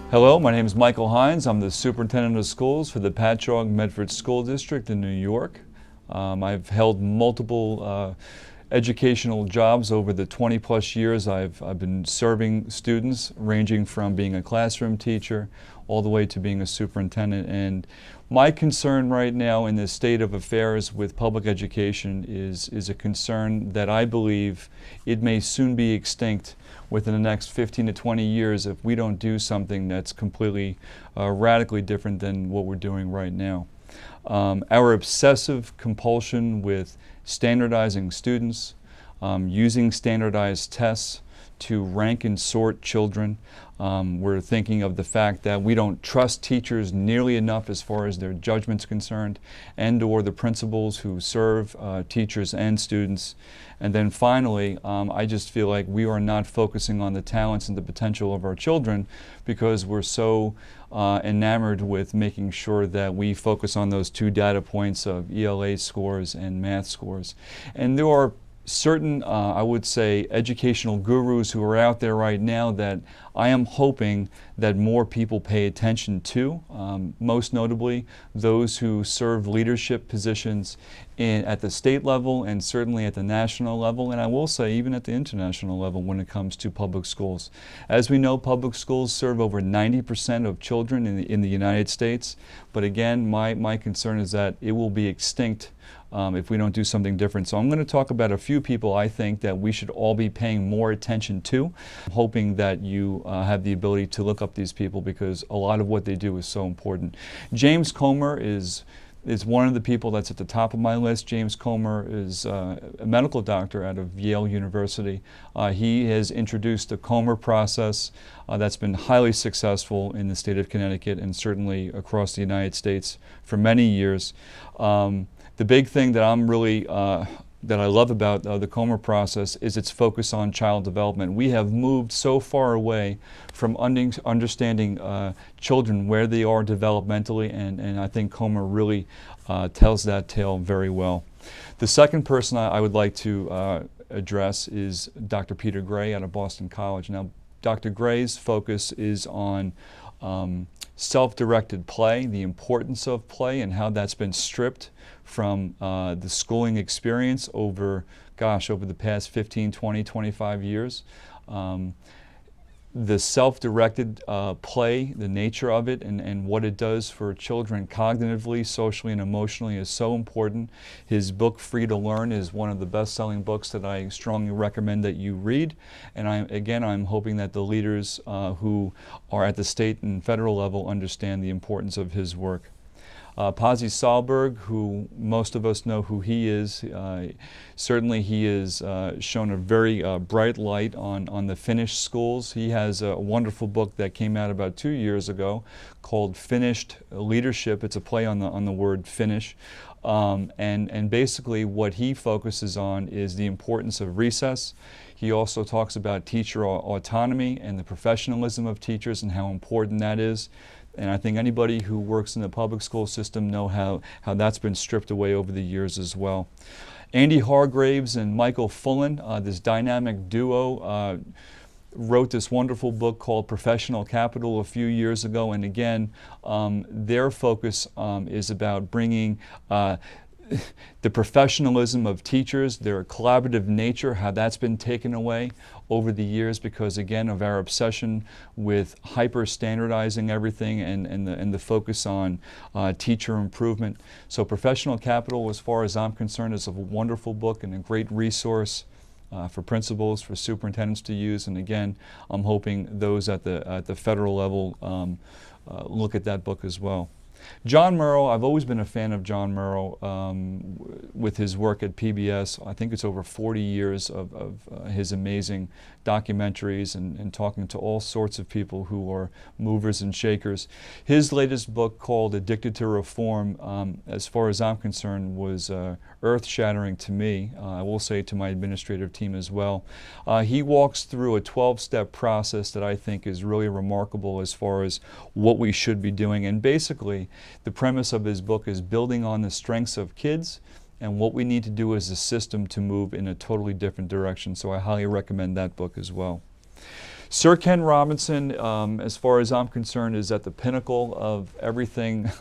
Hello, my name is Michael Hynes. I'm the Superintendent of Schools for the Patchogue Medford School District in New York. I've held multiple educational jobs over the 20-plus years I've been serving students, ranging from being a classroom teacher all the way to being a superintendent. And my concern right now in the state of affairs with public education is a concern that I believe it may soon be extinct within the next 15 to 20 years if we don't do something that's completely radically different than what we're doing right now. Our obsessive compulsion with standardizing students, using standardized tests to rank and sort children. We're thinking of the fact that we don't trust teachers nearly enough as far as their judgment's concerned, and or the principals who serve teachers and students. And then finally, I just feel like we are not focusing on the talents and the potential of our children because we're so enamored with making sure that we focus on those two data points of ELA scores and math scores. And there are certain, I would say, educational gurus who are out there right now that I am hoping that more people pay attention to, most notably those who serve leadership positions at the state level and certainly at the national level, and I will say even at the international level when it comes to public schools. As we know, public schools serve over 90% of children in the United States, but again, my concern is that it will be extinct if we don't do something different. So I'm going to talk about a few people I think that we should all be paying more attention to. I'm hoping that you have the ability to look up these people because a lot of what they do is so important. James Comer is one of the people that's at the top of my list. James Comer is a medical doctor out of Yale University. He has introduced the Comer process that's been highly successful in the state of Connecticut and certainly across the United States for many years. The big thing that I'm really that I love about the Comer process is its focus on child development. We have moved so far away from understanding children where they are developmentally, and I think Comer really tells that tale very well. The second person I would like to address is Dr. Peter Gray out of Boston College. Now, Dr. Gray's focus is on self-directed play, the importance of play, and how that's been stripped from the schooling experience over the past 15, 20, 25 years. The self-directed play, the nature of it, and what it does for children cognitively, socially, and emotionally is so important. His book, Free to Learn, is one of the best-selling books that I strongly recommend that you read. And I'm hoping that the leaders who are at the state and federal level understand the importance of his work. PASI SAHLBERG, who most of us know who he is, certainly he has shown a very bright light on the Finnish schools. He has a wonderful book that came out about 2 years ago called Finished Leadership. It's a play on the word Finnish. And basically what he focuses on is the importance of recess. He also talks about teacher autonomy and the professionalism of teachers and how important that is. And I think anybody who works in the public school system know how that's been stripped away over the years as well. Andy Hargreaves and Michael FULLEN, this dynamic duo, wrote this wonderful book called Professional Capital a few years ago. And again, their focus is about bringing the professionalism of teachers, their collaborative nature, how that's been taken away over the years because, again, of our obsession with hyper-standardizing everything and the focus on teacher improvement. So Professional Capital, as far as I'm concerned, is a wonderful book and a great resource for principals, for superintendents to use. And again, I'm hoping those at the federal level look at that book as well. John Murrow, I've always been a fan of John Murrow with his work at PBS. I think it's over 40 years of his amazing documentaries and talking to all sorts of people who are movers and shakers. His latest book called Addicted to Reform, as far as I'm concerned, was earth-shattering to me. I will say to my administrative team as well. He walks through a 12-step process that I think is really remarkable as far as what we should be doing. And basically, the premise of his book is building on the strengths of kids and what we need to do as a system to move in a totally different direction. So I highly recommend that book as well. Sir Ken Robinson, as far as I'm concerned, is at the pinnacle of everything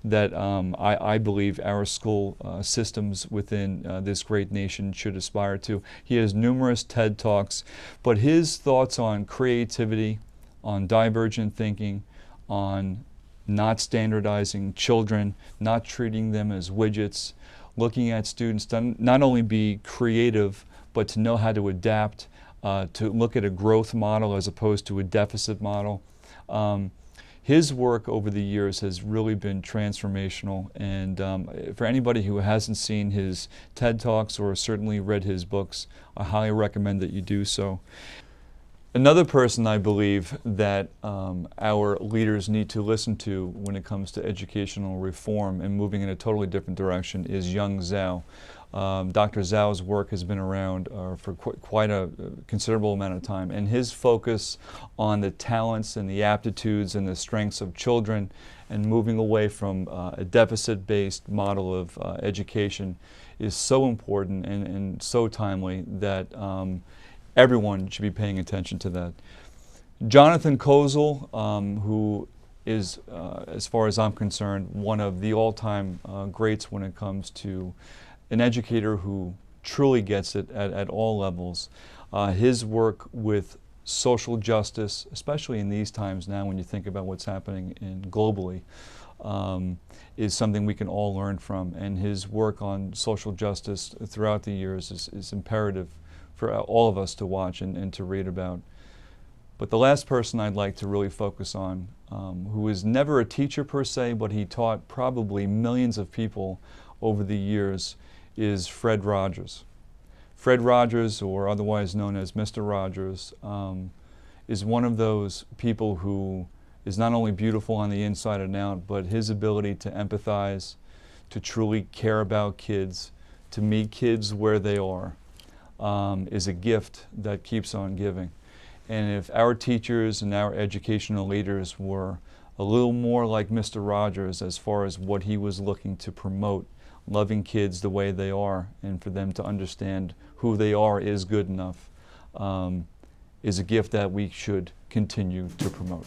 that I believe our school systems within this great nation should aspire to. He has numerous TED Talks, but his thoughts on creativity, on divergent thinking, on not standardizing children, not treating them as widgets, looking at students to not only be creative, but to know how to adapt, to look at a growth model as opposed to a deficit model. His work over the years has really been transformational, and for anybody who hasn't seen his TED Talks or certainly read his books, I highly recommend that you do so. Another person I believe that our leaders need to listen to when it comes to educational reform and moving in a totally different direction is Yong Zhao. Dr. Zhao's work has been around for quite a considerable amount of time, and his focus on the talents and the aptitudes and the strengths of children and moving away from a deficit-based model of education is so important and so timely that everyone should be paying attention to that. Jonathan Kozol, who is, as far as I'm concerned, one of the all-time greats when it comes to an educator who truly gets it at all levels. His work with social justice, especially in these times now when you think about what's happening globally, is something we can all learn from. And his work on social justice throughout the years is imperative for all of us to watch and to read about. But the last person I'd like to really focus on, who was never a teacher per se, but he taught probably millions of people over the years, is Fred Rogers. Fred Rogers, or otherwise known as Mr. Rogers, is one of those people who is not only beautiful on the inside and out, but his ability to empathize, to truly care about kids, to meet kids where they are, is a gift that keeps on giving. And if our teachers and our educational leaders were a little more like Mr. Rogers as far as what he was looking to promote, loving kids the way they are, and for them to understand who they are is good enough, is a gift that we should continue to promote.